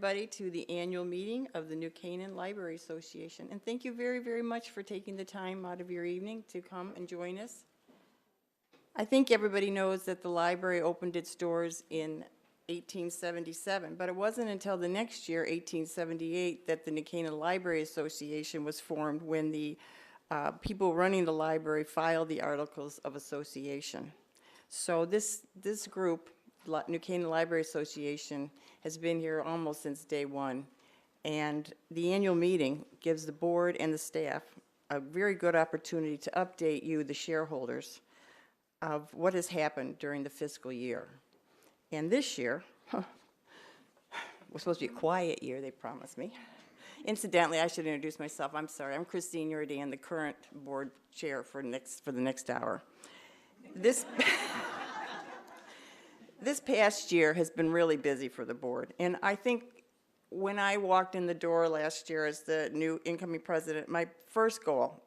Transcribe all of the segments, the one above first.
everybody to the annual meeting of the New Canaan Library Association. And thank you very, very much for taking the time out of your evening to come and join us. I think everybody knows that the library opened its doors in 1877, but it wasn't until the next year, 1878, that the New Canaan Library Association was formed, when the people running the library filed the Articles of Association. So this group, New Canaan Library Association, has been here almost since day one, and the annual meeting gives the board and the staff a very good opportunity to update you, the shareholders, of what has happened during the fiscal year. And this year, was supposed to be a quiet year, they promised me. Incidentally, I should introduce myself. I'm sorry. I'm Christine Uridan, the current board chair for the next hour. This past year has been really busy for the board, and I think when I walked in the door last year as the new incoming president, my first goal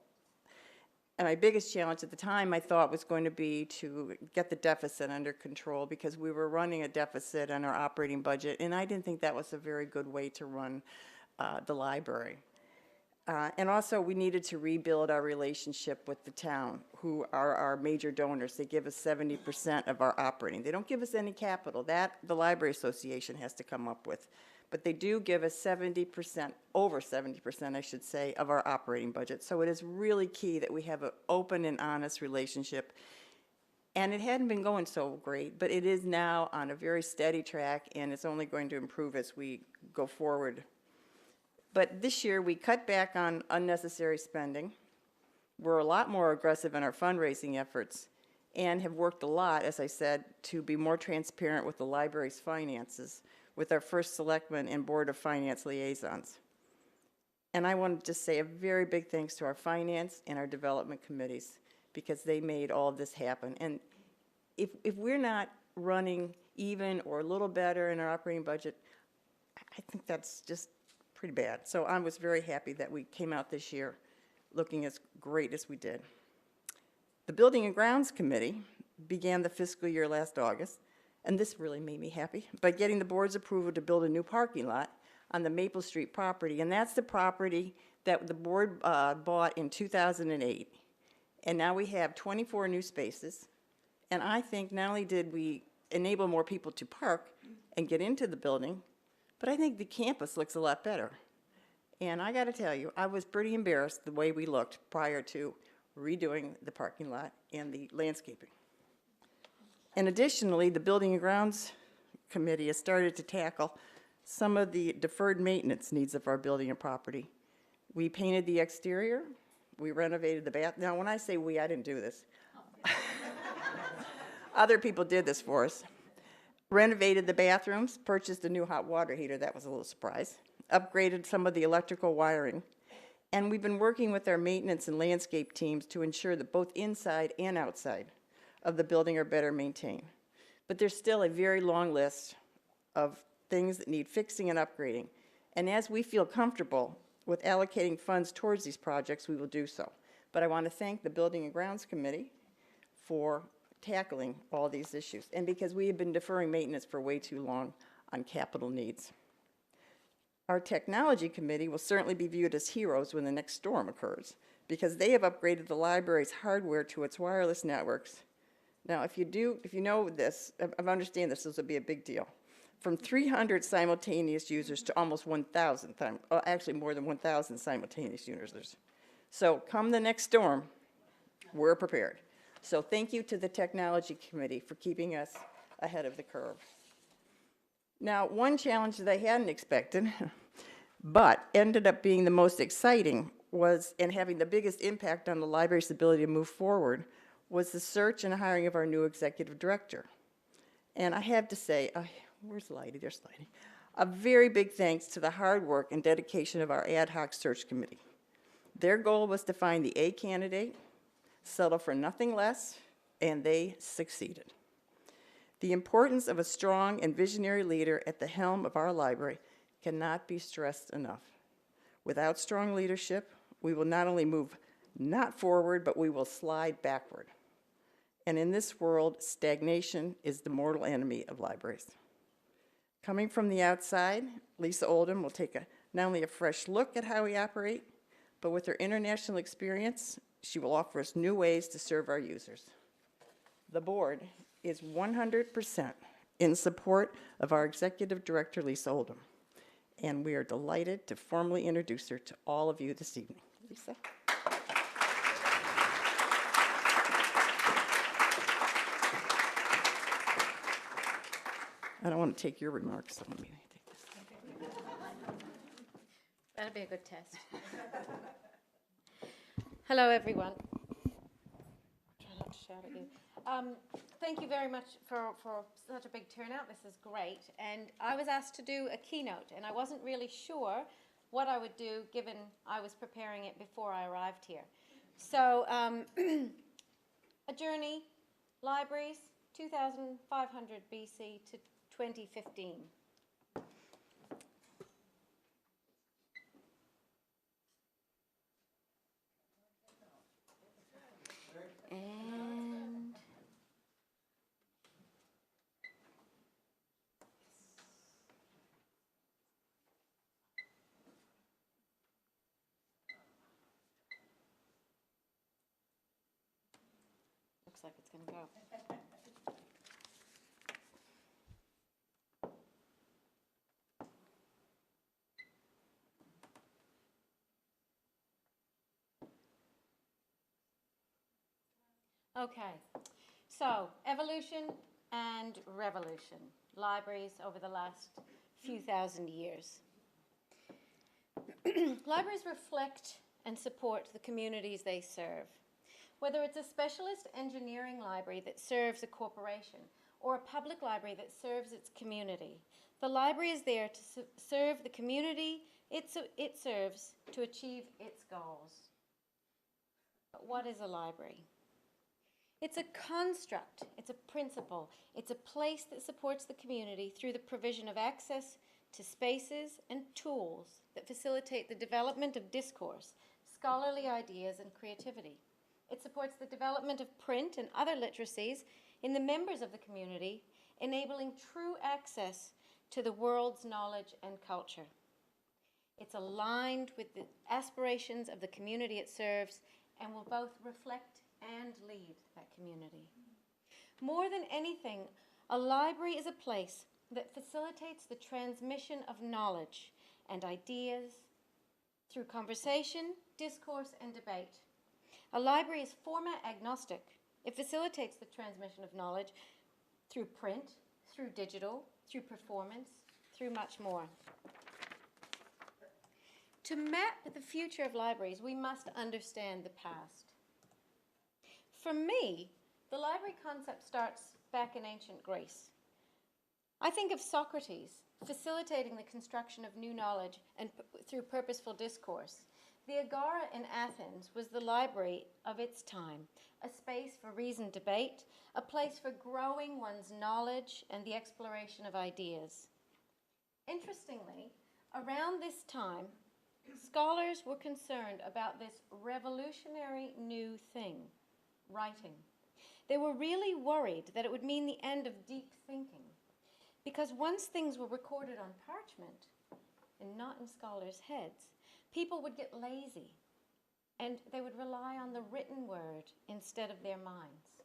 and my biggest challenge at the time, I thought, was going to be to get the deficit under control, because we were running a deficit on our operating budget, and I didn't think that was a very good way to run the library. And also, we needed to rebuild our relationship with the town, who are our major donors. They give us 70% of our operating. They don't give us any capital. That the Library Association has to come up with. But they do give us 70%, over 70%, I should say, of our operating budget. So it is really key that we have an open and honest relationship. And it hadn't been going so great, but it is now on a very steady track, and it's only going to improve as we go forward. But this year, we cut back on unnecessary spending. We're a lot more aggressive in our fundraising efforts, and have worked a lot, as I said, to be more transparent with the library's finances, with our first selectman and board of finance liaisons. And I want to just say a very big thanks to our finance and our development committees, because they made all of this happen. And if we're not running even or a little better in our operating budget, I think that's just pretty bad. So I was very happy that we came out this year looking as great as we did. The Building and Grounds Committee began the fiscal year last August, and this really made me happy, by getting the board's approval to build a new parking lot on the Maple Street property. And that's the property that the board bought in 2008. And now we have 24 new spaces. And I think not only did we enable more people to park and get into the building, but I think the campus looks a lot better. And I got to tell you, I was pretty embarrassed the way we looked prior to redoing the parking lot and the landscaping. And additionally, the Building and Grounds Committee has started to tackle some of the deferred maintenance needs of our building and property. We painted the exterior, we renovated the bath. Now, when I say we, I didn't do this. Other people did this for us. Renovated the bathrooms, purchased a new hot water heater, that was a little surprise, upgraded some of the electrical wiring, and we've been working with our maintenance and landscape teams to ensure that both inside and outside of the building are better maintained. But there's still a very long list of things that need fixing and upgrading, and as we feel comfortable with allocating funds towards these projects, we will do so. But I want to thank the Building and Grounds Committee for tackling all these issues, and because we have been deferring maintenance for way too long on capital needs. Our Technology Committee will certainly be viewed as heroes when the next storm occurs, because they have upgraded the library's hardware to its wireless networks. Now, if you know this, I understand this will be a big deal. From 300 simultaneous users to almost 1,000, actually more than 1,000 simultaneous users. So come the next storm, we're prepared. So thank you to the Technology Committee for keeping us ahead of the curve. Now, one challenge that I hadn't expected, but ended up being the most exciting, was, and having the biggest impact on the library's ability to move forward, was the search and hiring of our new executive director. And I have to say, where's Leidy? There's Leidy. A very big thanks to the hard work and dedication of our ad hoc search committee. Their goal was to find the A candidate, settle for nothing less, and they succeeded. The importance of a strong and visionary leader at the helm of our library cannot be stressed enough. Without strong leadership, we will not only move not forward, but we will slide backward. And in this world, stagnation is the mortal enemy of libraries. Coming from the outside, Lisa Oldham will take not only a fresh look at how we operate, but with her international experience, she will offer us new ways to serve our users. The board is 100% in support of our Executive Director, Lisa Oldham, and we are delighted to formally introduce her to all of you this evening. Lisa? I don't want to take your remarks, so let me take this. That'll be a good test. Hello, everyone. Try not to shout at you. Thank you very much for such a big turnout. This is great. And I was asked to do a keynote, and I wasn't really sure what I would do, given I was preparing it before I arrived here. So, a journey, libraries, 2500 BC to 2015. And looks like it's going to go. Okay, so evolution and revolution, libraries over the last few thousand years. Libraries reflect and support the communities they serve. Whether it's a specialist engineering library that serves a corporation or a public library that serves its community, the library is there to serve the community it serves to achieve its goals. But what is a library? It's a construct, it's a principle, it's a place that supports the community through the provision of access to spaces and tools that facilitate the development of discourse, scholarly ideas, and creativity. It supports the development of print and other literacies in the members of the community, enabling true access to the world's knowledge and culture. It's aligned with the aspirations of the community it serves and will both reflect and lead that community. More than anything, a library is a place that facilitates the transmission of knowledge and ideas through conversation, discourse, and debate. A library is format agnostic. It facilitates the transmission of knowledge through print, through digital, through performance, through much more. To map the future of libraries, we must understand the past. For me, the library concept starts back in ancient Greece. I think of Socrates facilitating the construction of new knowledge and through purposeful discourse. The Agora in Athens was the library of its time, a space for reasoned debate, a place for growing one's knowledge and the exploration of ideas. Interestingly, around this time, scholars were concerned about this revolutionary new thing, writing. They were really worried that it would mean the end of deep thinking, because once things were recorded on parchment and not in scholars' heads, people would get lazy and they would rely on the written word instead of their minds.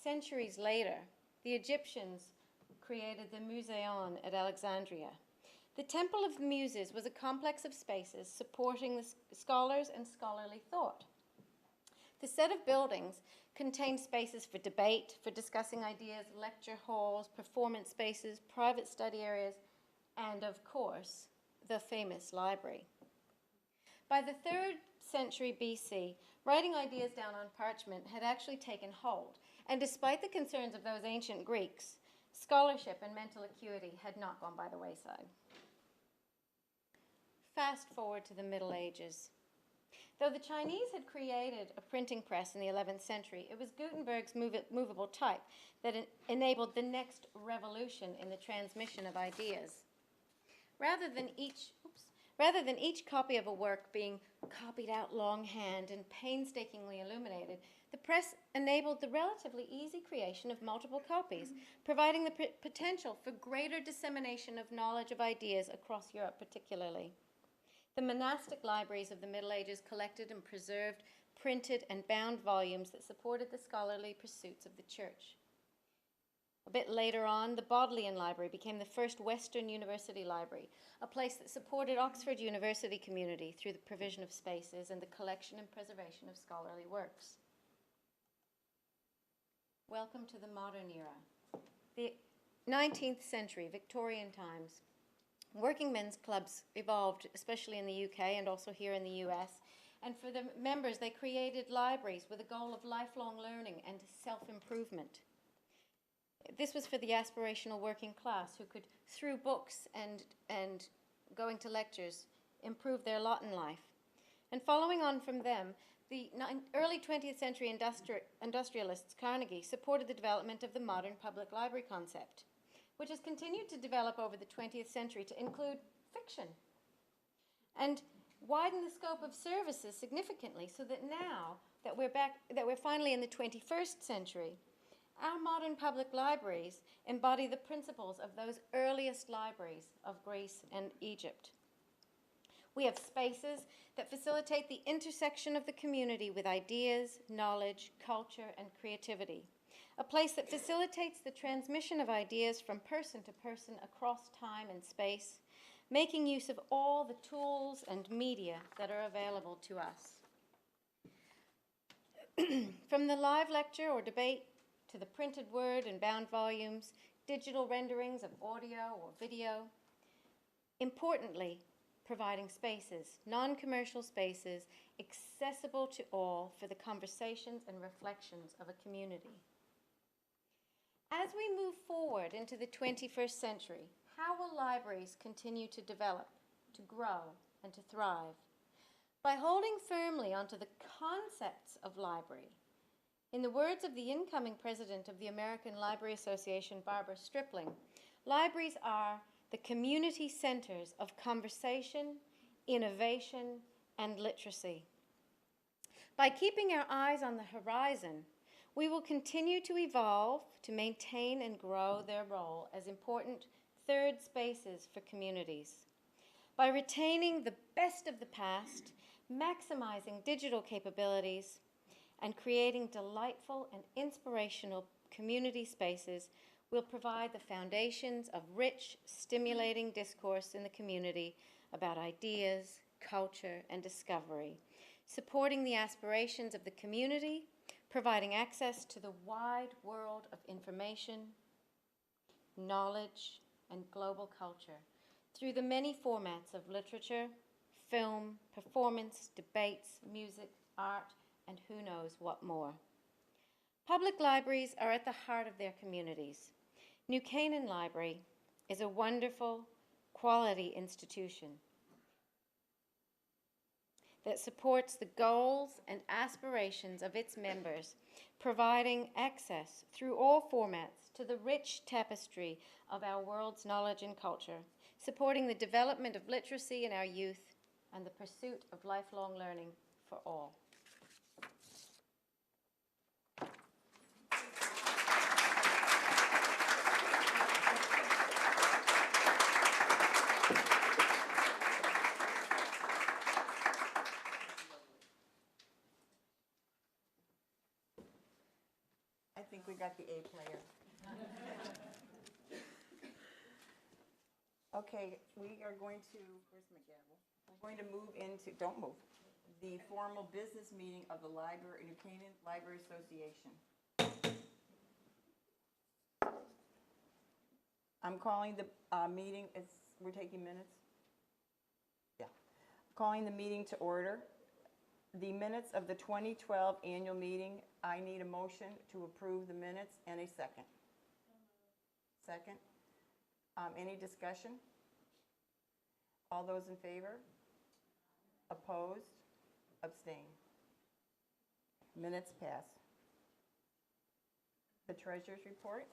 Centuries later, the Egyptians created the Museion at Alexandria. The Temple of the Muses was a complex of spaces supporting the scholars and scholarly thought. The set of buildings contained spaces for debate, for discussing ideas, lecture halls, performance spaces, private study areas, and of course, the famous library. By the 3rd century BC, writing ideas down on parchment had actually taken hold, and despite the concerns of those ancient Greeks, scholarship and mental acuity had not gone by the wayside. Fast forward to the Middle Ages. Though the Chinese had created a printing press in the 11th century, it was Gutenberg's movable type that enabled the next revolution in the transmission of ideas. Rather than each copy of a work being copied out longhand and painstakingly illuminated, The press enabled the relatively easy creation of multiple copies, providing the potential for greater dissemination of knowledge of ideas across Europe particularly. The monastic libraries of the Middle Ages collected and preserved printed and bound volumes that supported the scholarly pursuits of the Church. A bit later on, the Bodleian Library became the first Western university library, a place that supported Oxford University community through the provision of spaces and the collection and preservation of scholarly works. Welcome to the modern era. The 19th century, Victorian times, working men's clubs evolved, especially in the UK and also here in the US. And for the members, they created libraries with a goal of lifelong learning and self-improvement. This was for the aspirational working class who could, through books and going to lectures, improve their lot in life. And following on from them, the early 20th century industrialists, Carnegie, supported the development of the modern public library concept, which has continued to develop over the 20th century to include fiction and widen the scope of services significantly, so that now that we're finally in the 21st century, our modern public libraries embody the principles of those earliest libraries of Greece and Egypt. We have spaces that facilitate the intersection of the community with ideas, knowledge, culture, and creativity. A place that facilitates the transmission of ideas from person to person across time and space, making use of all the tools and media that are available to us. From the live lecture or debate to the printed word and bound volumes, digital renderings of audio or video. Importantly, providing spaces, non-commercial spaces, accessible to all for the conversations and reflections of a community. As we move forward into the 21st century, how will libraries continue to develop, to grow, and to thrive? By holding firmly onto the concepts of library. In the words of the incoming president of the American Library Association, Barbara Stripling, libraries are the community centers of conversation, innovation, and literacy. By keeping our eyes on the horizon, we will continue to evolve to maintain and grow their role as important third spaces for communities. By retaining the best of the past, maximizing digital capabilities, and creating delightful and inspirational community spaces will provide the foundations of rich, stimulating discourse in the community about ideas, culture, and discovery, supporting the aspirations of the community, providing access to the wide world of information, knowledge, and global culture through the many formats of literature, film, performance, debates, music, art, and who knows what more. Public libraries are at the heart of their communities. New Canaan Library is a wonderful, quality institution that supports the goals and aspirations of its members, providing access through all formats to the rich tapestry of our world's knowledge and culture, supporting the development of literacy in our youth and the pursuit of lifelong learning for all. I think we got the A player. Okay, we are going to, where's my gavel? We're going to move into, don't move, the formal business meeting of the New Canaan Library Association. I'm calling the meeting, we're taking minutes? Yeah. Calling the meeting to order. The minutes of the 2012 annual meeting, I need a motion to approve the minutes and a second. Second. Any discussion? All those in favor? Opposed? Abstain. Minutes pass. The treasurer's report.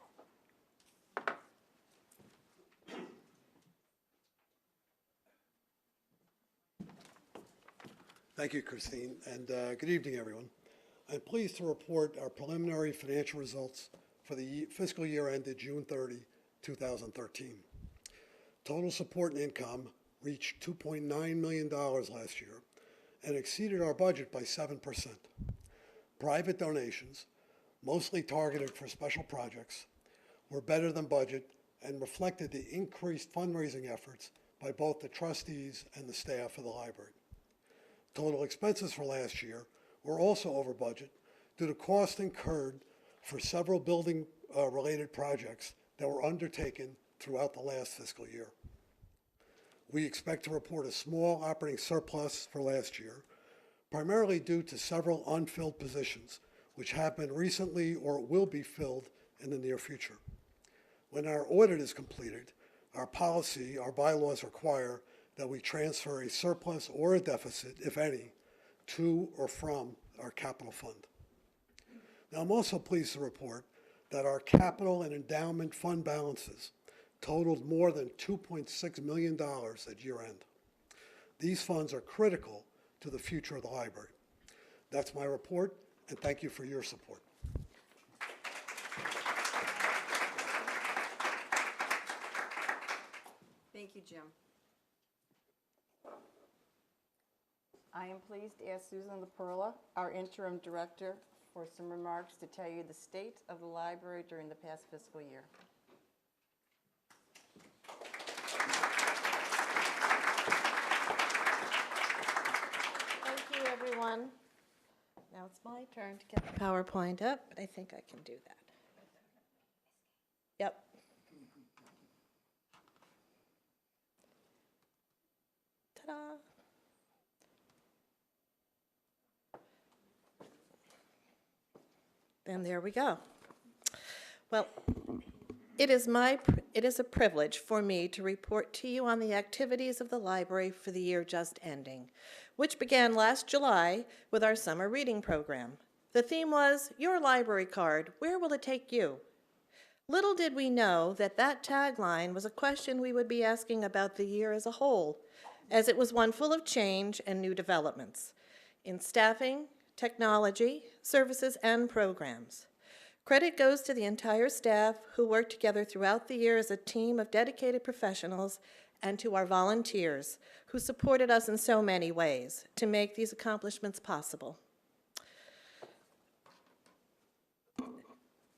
Thank you, Christine, and good evening, everyone. I'm pleased to report our preliminary financial results for the fiscal year ended June 30, 2013. Total support and income reached $2.9 million last year and exceeded our budget by 7%. Private donations, mostly targeted for special projects, were better than budget and reflected the increased fundraising efforts by both the trustees and the staff of the library. Total expenses for last year were also over budget due to costs incurred for several building-related projects that were undertaken throughout the last fiscal year. We expect to report a small operating surplus for last year, primarily due to several unfilled positions, which have been recently or will be filled in the near future. When our audit is completed, our bylaws require that we transfer a surplus or a deficit, if any, to or from our capital fund. Now, I'm also pleased to report that our capital and endowment fund balances totaled more than $2.6 million at year end. These funds are critical to the future of the library. That's my report, and thank you for your support. Thank you, Jim. I am pleased to ask Susan LaPerla, our interim director, for some remarks to tell you the state of the library during the past fiscal year. Thank you, everyone. Now it's my turn to get the PowerPoint up, but I think I can do that. Yep. Ta-da. And there we go. Well, it is a privilege for me to report to you on the activities of the library for the year just ending, which began last July with our summer reading program. The theme was, "Your library card, where will it take you?" Little did we know that that tagline was a question we would be asking about the year as a whole, as it was one full of change and new developments in staffing, technology, services, and programs. Credit goes to the entire staff who worked together throughout the year as a team of dedicated professionals, and to our volunteers who supported us in so many ways to make these accomplishments possible.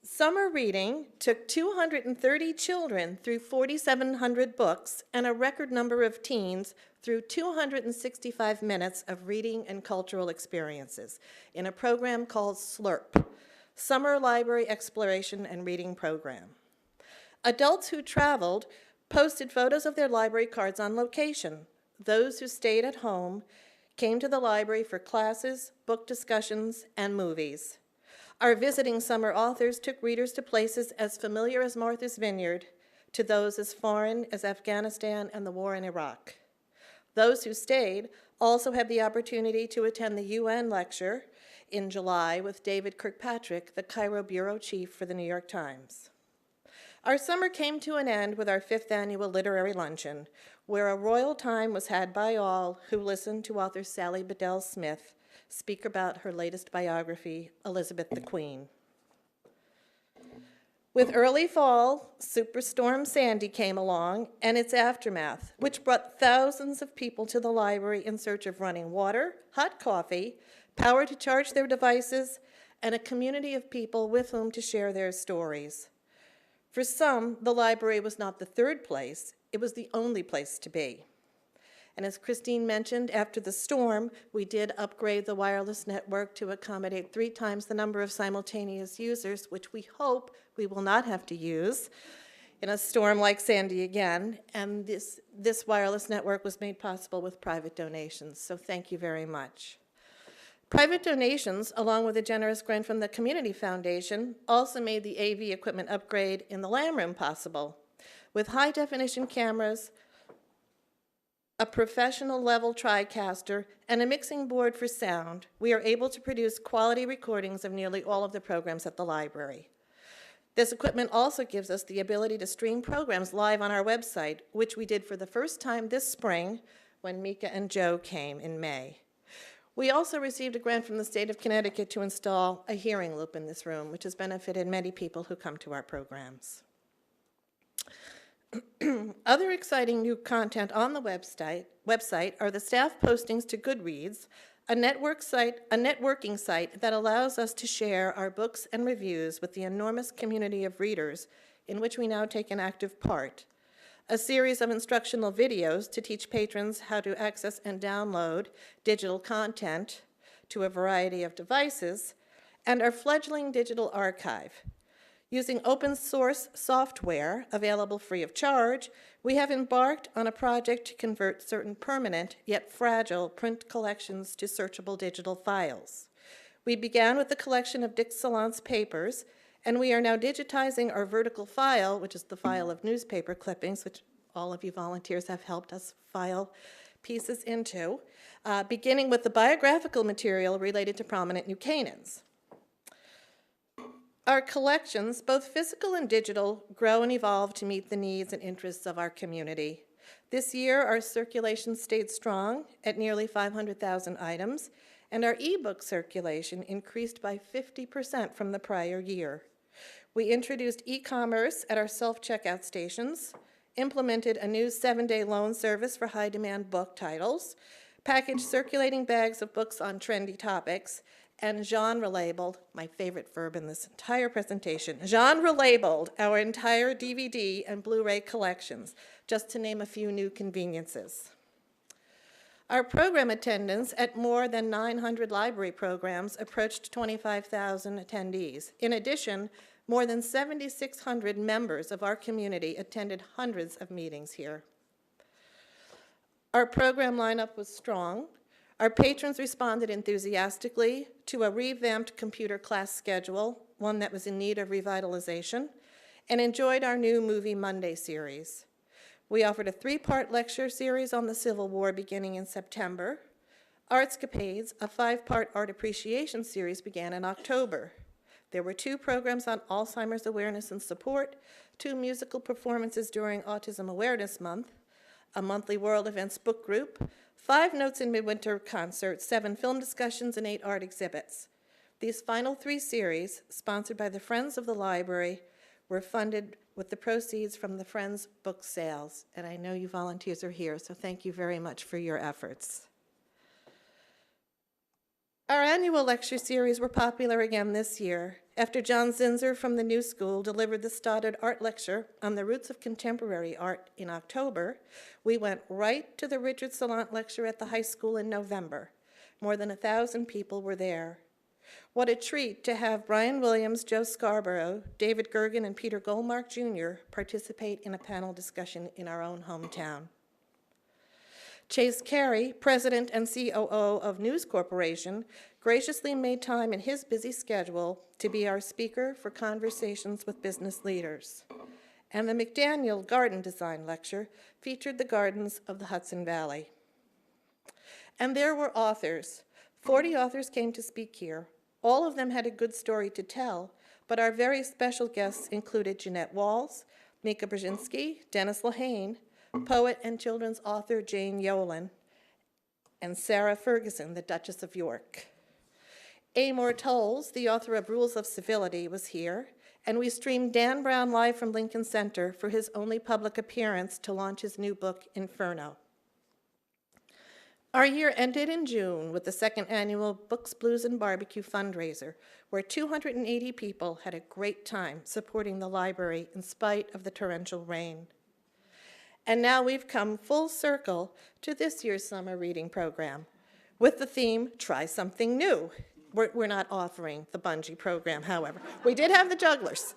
Summer reading took 230 children through 4,700 books and a record number of teens through 265 minutes of reading and cultural experiences in a program called SLURP, Summer Library Exploration and Reading Program. Adults who traveled posted photos of their library cards on location. Those who stayed at home came to the library for classes, book discussions, and movies. Our visiting summer authors took readers to places as familiar as Martha's Vineyard, to those as foreign as Afghanistan and the war in Iraq. Those who stayed also had the opportunity to attend the UN lecture in July with David Kirkpatrick, the Cairo bureau chief for the New York Times. Our summer came to an end with our 5th annual literary luncheon, where a royal time was had by all who listened to author Sally Bedell Smith speak about her latest biography, Elizabeth the Queen. With early fall, Superstorm Sandy came along and its aftermath, which brought thousands of people to the library in search of running water, hot coffee, power to charge their devices, and a community of people with whom to share their stories. For some, the library was not the third place, it was the only place to be. And as Christine mentioned, after the storm, we did upgrade the wireless network to accommodate 3 times the number of simultaneous users, which we hope we will not have to use in a storm like Sandy again. And this wireless network was made possible with private donations, so thank you very much. Private donations, along with a generous grant from the Community Foundation, also made the AV equipment upgrade in the Lamb Room possible. With high-definition cameras, a professional level TriCaster, and a mixing board for sound, we are able to produce quality recordings of nearly all of the programs at the library. This equipment also gives us the ability to stream programs live on our website, which we did for the first time this spring when Mika and Joe came in May. We also received a grant from the state of Connecticut to install a hearing loop in this room, which has benefited many people who come to our programs. Other exciting new content on the website are the staff postings to Goodreads, a networking site that allows us to share our books and reviews with the enormous community of readers in which we now take an active part, a series of instructional videos to teach patrons how to access and download digital content to a variety of devices, and our fledgling digital archive. Using open source software available free of charge, we have embarked on a project to convert certain permanent yet fragile print collections to searchable digital files. We began with the collection of Dick Salant's papers, and we are now digitizing our vertical file, which is the file of newspaper clippings, which all of you volunteers have helped us file pieces into, beginning with the biographical material related to prominent New Canaans. Our collections, both physical and digital, grow and evolve to meet the needs and interests of our community. This year, our circulation stayed strong at nearly 500,000 items, and our ebook circulation increased by 50% from the prior year. We introduced e-commerce at our self-checkout stations, implemented a new 7-day loan service for high-demand book titles, packaged circulating bags of books on trendy topics, and genre-labeled, my favorite verb in this entire presentation, genre-labeled our entire DVD and Blu-ray collections, just to name a few new conveniences. Our program attendance at more than 900 library programs approached 25,000 attendees. In addition, more than 7,600 members of our community attended hundreds of meetings here. Our program lineup was strong. Our patrons responded enthusiastically to a revamped computer class schedule, one that was in need of revitalization, and enjoyed our new Movie Monday series. We offered a 3-part lecture series on the Civil War beginning in September. Artscapades, a 5-part art appreciation series, began in October. There were 2 programs on Alzheimer's awareness and support, 2 musical performances during Autism Awareness Month, a monthly World Events book group, 5 Notes in Midwinter concerts, 7 film discussions, and 8 art exhibits. These final 3 series, sponsored by the Friends of the Library, were funded with the proceeds from the Friends book sales. And I know you volunteers are here, so thank you very much for your efforts. Our annual lecture series were popular again this year. After John Zinzer from the New School delivered the Stoddard Art Lecture on the roots of contemporary art in October, we went right to the Richard Salant Lecture at the high school in November. More than 1,000 people were there. What a treat to have Brian Williams, Joe Scarborough, David Gergen, and Peter Goldmark Jr. participate in a panel discussion in our own hometown. Chase Carey, President and COO of News Corporation, graciously made time in his busy schedule to be our speaker for Conversations with Business Leaders. And the McDaniel Garden Design Lecture featured the gardens of the Hudson Valley. And there were authors. 40 authors came to speak here. All of them had a good story to tell, but our very special guests included Jeanette Walls, Mika Brzezinski, Dennis Lehane, poet and children's author Jane Yolen, and Sarah Ferguson, the Duchess of York. Amor Tolles, the author of Rules of Civility, was here, and we streamed Dan Brown live from Lincoln Center for his only public appearance to launch his new book, Inferno. Our year ended in June with the 2nd annual Books, Blues, and Barbecue fundraiser, where 280 people had a great time supporting the library in spite of the torrential rain. And now we've come full circle to this year's summer reading program with the theme, Try Something New. We're not offering the bungee program, however. We did have the jugglers.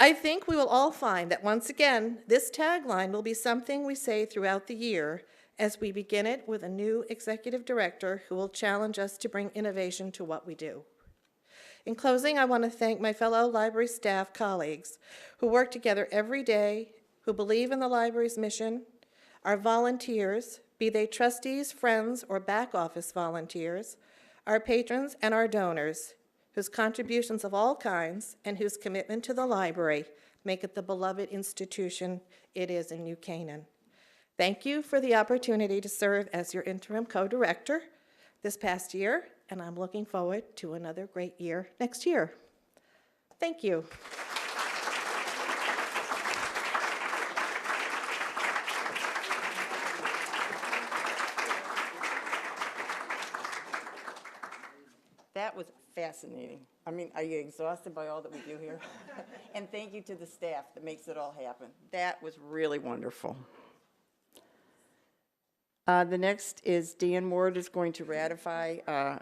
I think we will all find that once again, this tagline will be something we say throughout the year as we begin it with a new executive director who will challenge us to bring innovation to what we do. In closing, I want to thank my fellow library staff colleagues who work together every day, who believe in the library's mission, our volunteers, be they trustees, friends, or back office volunteers, our patrons, and our donors, whose contributions of all kinds and whose commitment to the library make it the beloved institution it is in New Canaan. Thank you for the opportunity to serve as your interim co-director. this past year, and I'm looking forward to another great year next year. Thank you. That was fascinating. I mean, are you exhausted by all that we do here? And thank you to the staff that makes it all happen. That was really wonderful. The next is Dan Ward is going to ratify.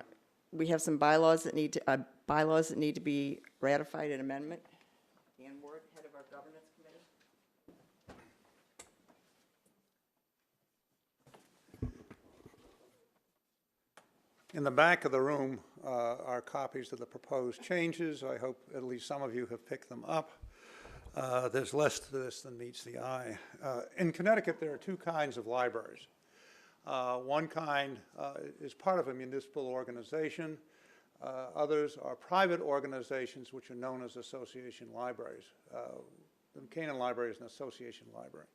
We have some bylaws that need to be ratified and amendment. Dan Ward, head of our governance committee. In the back of the room are copies of the proposed changes. I hope at least some of you have picked them up. There's less to this than meets the eye. In Connecticut, there are two kinds of libraries. One kind is part of a municipal organization. Others are private organizations which are known as association libraries. The Canaan Library is an association library.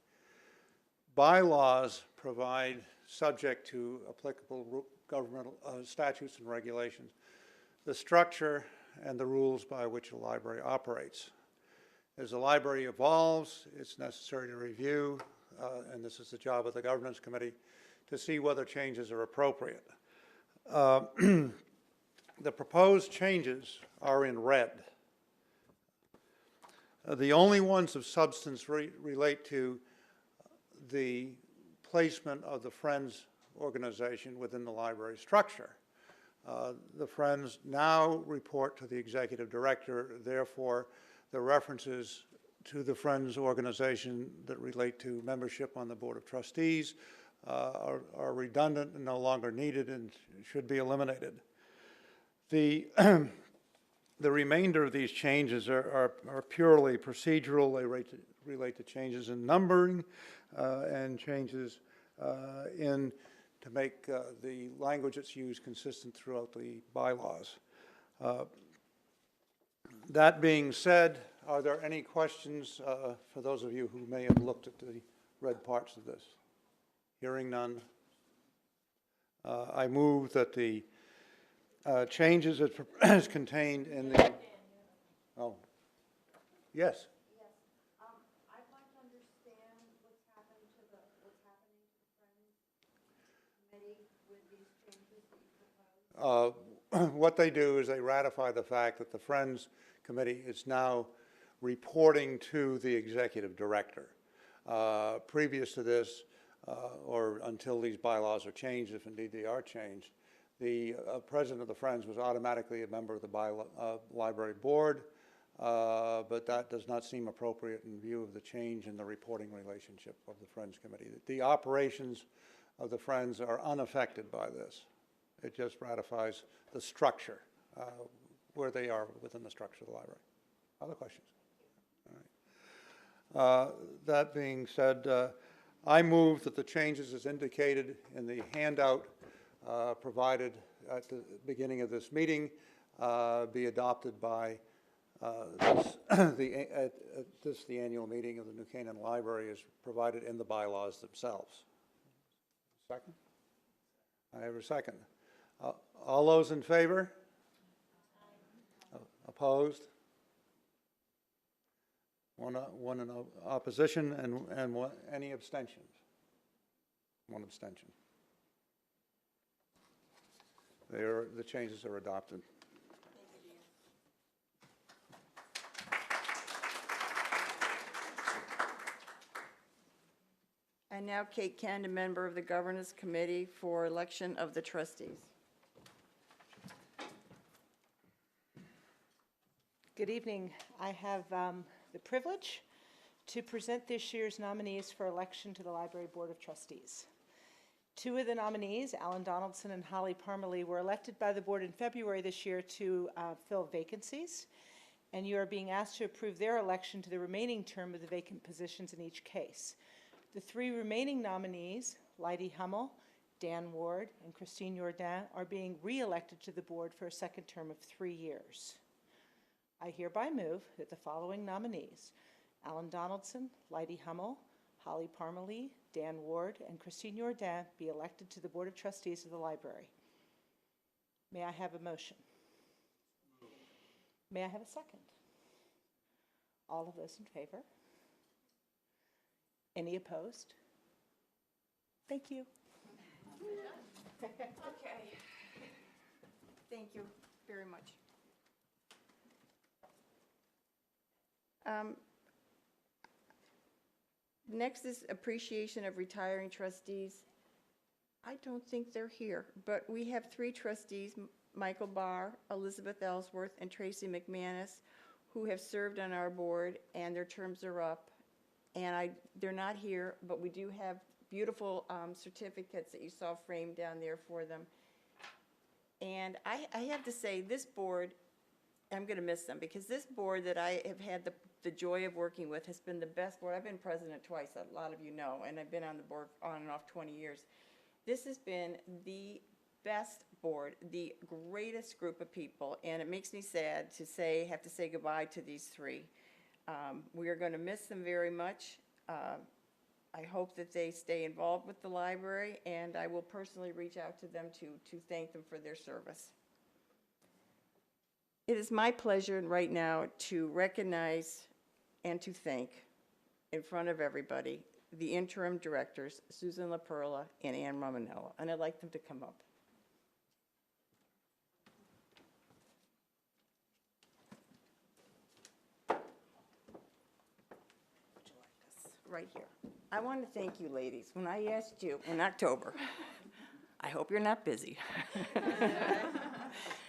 Bylaws provide, subject to applicable governmental statutes and regulations, the structure and the rules by which a library operates. As the library evolves, it's necessary to review, and this is the job of the governance committee, to see whether changes are appropriate. The proposed changes are in red. The only ones of substance relate to the placement of the Friends organization within the library structure. The Friends now report to the executive director. Therefore, the references to the Friends organization that relate to membership on the Board of Trustees are redundant and no longer needed and should be eliminated. The remainder of these changes are purely procedural. They relate to changes in numbering and changes to make the language that's used consistent throughout the bylaws. That being said, are there any questions for those of you who may have looked at the red parts of this? Hearing none, I move that the changes as contained in the... Oh, yes. I'd like to understand what's happening to the Friends Committee with these changes that you proposed. What they do is they ratify the fact that the Friends Committee is now reporting to the executive director. Previous to this, or until these bylaws are changed, if indeed they are changed, the president of the Friends was automatically a member of the library board, but that does not seem appropriate in view of the change in the reporting relationship of the Friends Committee. The operations of the Friends are unaffected by this. It just ratifies the structure, where they are within the structure of the library. Other questions? All right. That being said, I move that the changes as indicated in the handout provided at the beginning of this meeting be adopted by the annual meeting of the New Canaan Library as provided in the bylaws themselves. Second? I have a second. All those in favor? Opposed? One in opposition and any abstentions? One abstention. The changes are adopted. And now Kate Kent, a member of the Governance Committee for election of the trustees. Good evening. I have the privilege to present this year's nominees for election to the Library Board of Trustees. Two of the nominees, Alan Donaldson and Holly Parmalee, were elected by the board in February this year to fill vacancies, and you are being asked to approve their election to the remaining term of the vacant positions in each case. The three remaining nominees, Leidy Hummel, Dan Ward, and Christine Jourdain, are being re-elected to the board for a second term of 3 years. I hereby move that the following nominees, Alan Donaldson, Leidy Hummel, Holly Parmalee, Dan Ward, and Christine Jourdain, be elected to the Board of Trustees of the Library. May I have a motion? May I have a second? All of those in favor? Any opposed? Thank you. Okay. Thank you very much. Next is appreciation of retiring trustees. I don't think they're here, but we have 3 trustees, Michael Barr, Elizabeth Ellsworth, and Tracy McManus, who have served on our board, and their terms are up. And they're not here, but we do have beautiful certificates that you saw framed down there for them. And I have to say, this board, I'm going to miss them, because this board that I have had the joy of working with has been the best board. I've been president twice, a lot of you know, and I've been on the board on and off 20 years. This has been the best board, the greatest group of people, and it makes me sad to have to say goodbye to these 3. We are going to miss them very much. I hope that they stay involved with the library, and I will personally reach out to them to thank them for their service. It is my pleasure right now to recognize and to thank, in front of everybody, the interim directors, Susan LaPerla and Ann Romanella, and I'd like them to come up. Right here. I want to thank you, ladies. When I asked you in October, I hope you're not busy,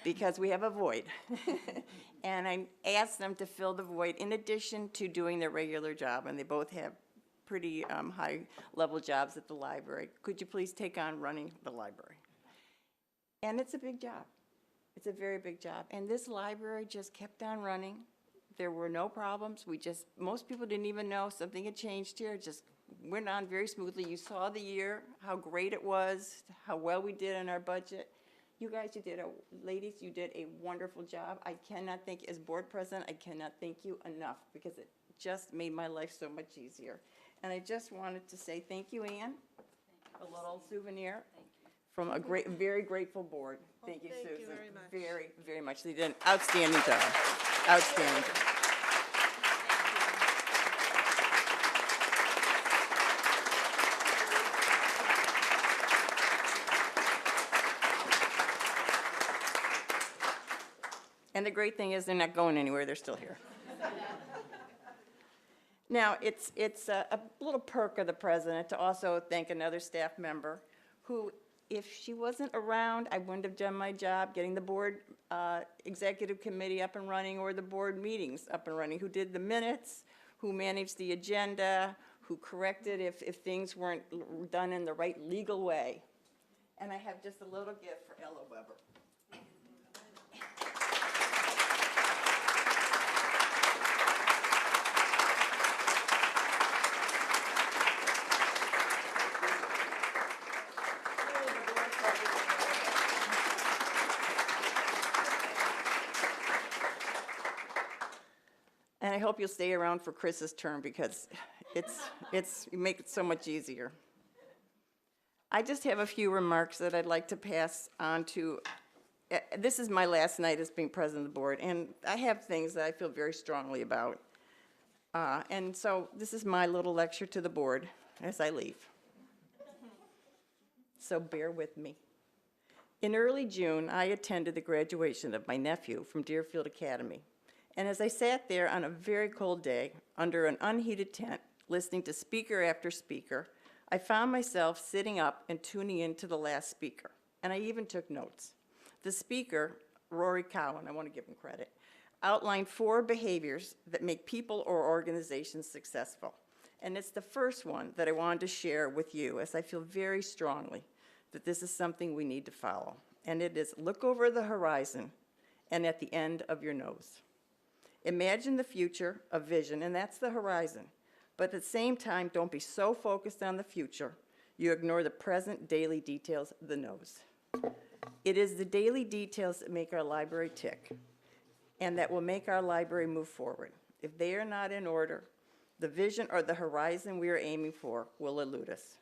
because we have a void. And I asked them to fill the void in addition to doing their regular job, and they both have pretty high-level jobs at the library. Could you please take on running the library? And it's a big job. It's a very big job. And this library just kept on running. There were no problems. Most people didn't even know something had changed here. It just went on very smoothly. You saw the year, how great it was, how well we did on our budget. You guys, ladies, you did a wonderful job. I cannot thank, as board president, I cannot thank you enough, because it just made my life so much easier. And I just wanted to say thank you, Ann. A little souvenir from a very grateful board. Thank you, Susan. Thank you very much. Very, very much. They did an outstanding job. Outstanding job. And the great thing is they're not going anywhere, they're still here. Now, it's a little perk of the president to also thank another staff member who, if she wasn't around, I wouldn't have done my job getting the board executive committee up and running, or the board meetings up and running, who did the minutes, who managed the agenda, who corrected if things weren't done in the right legal way. And I have just a little gift for Ella Weber. And I hope you'll stay around for Chris's term, because you make it so much easier. I just have a few remarks that I'd like to pass on to. This is my last night as being president of the board, and I have things that I feel very strongly about. And so this is my little lecture to the board as I leave. So bear with me. In early June, I attended the graduation of my nephew from Deerfield Academy. And as I sat there on a very cold day, under an unheated tent, listening to speaker after speaker, I found myself sitting up and tuning in to the last speaker. And I even took notes. The speaker, Rory Cowan, I want to give him credit, outlined 4 behaviors that make people or organizations successful. And it's the first one that I wanted to share with you, as I feel very strongly that this is something we need to follow. And it is, look over the horizon and at the end of your nose. Imagine the future, a vision, and that's the horizon. But at the same time, don't be so focused on the future, you ignore the present daily details, the nose. It is the daily details that make our library tick, and that will make our library move forward. If they are not in order, the vision or the horizon we are aiming for will elude us.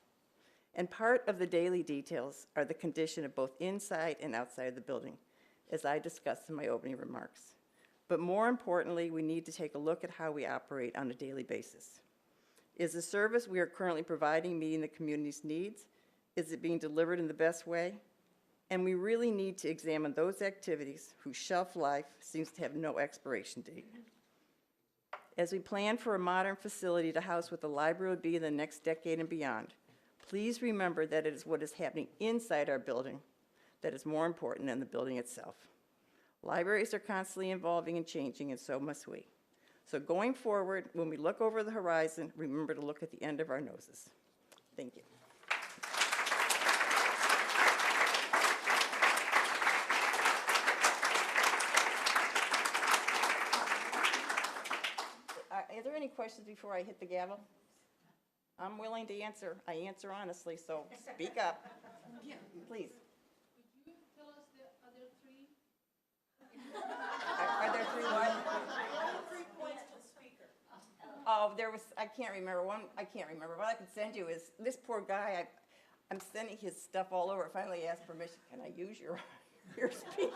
And part of the daily details are the condition of both inside and outside the building. as I discussed in my opening remarks. But more importantly, we need to take a look at how we operate on a daily basis. Is the service we are currently providing meeting the community's needs? Is it being delivered in the best way? And we really need to examine those activities whose shelf life seems to have no expiration date. As we plan for a modern facility to house what the library will be in the next decade and beyond, please remember that it is what is happening inside our building that is more important than the building itself. Libraries are constantly evolving and changing, and so must we. So going forward, when we look over the horizon, remember to look at the end of our noses. Thank you. Are there any questions before I hit the gavel? I'm willing to answer. I answer honestly, so speak up. Please. Could you tell us the other three? Are there three what? Oh, there was, I can't remember one, I can't remember. What I can send you is, this poor guy, I'm sending his stuff all over. Finally asked permission, can I use your speech?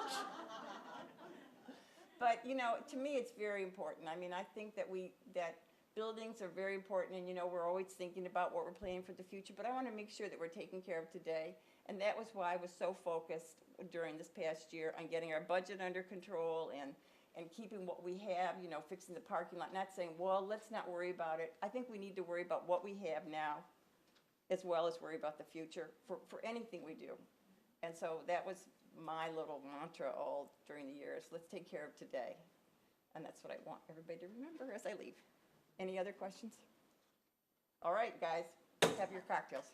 But, you know, to me, it's very important. I mean, I think that buildings are very important, and, you know, we're always thinking about what we're planning for the future, but I want to make sure that we're taking care of today. And that was why I was so focused during this past year on getting our budget under control and keeping what we have, you know, fixing the parking lot, not saying, well, let's not worry about it. I think we need to worry about what we have now as well as worry about the future for anything we do. And so that was my little mantra all during the years. Let's take care of today. And that's what I want everybody to remember as I leave. Any other questions? All right, guys, have your cocktails.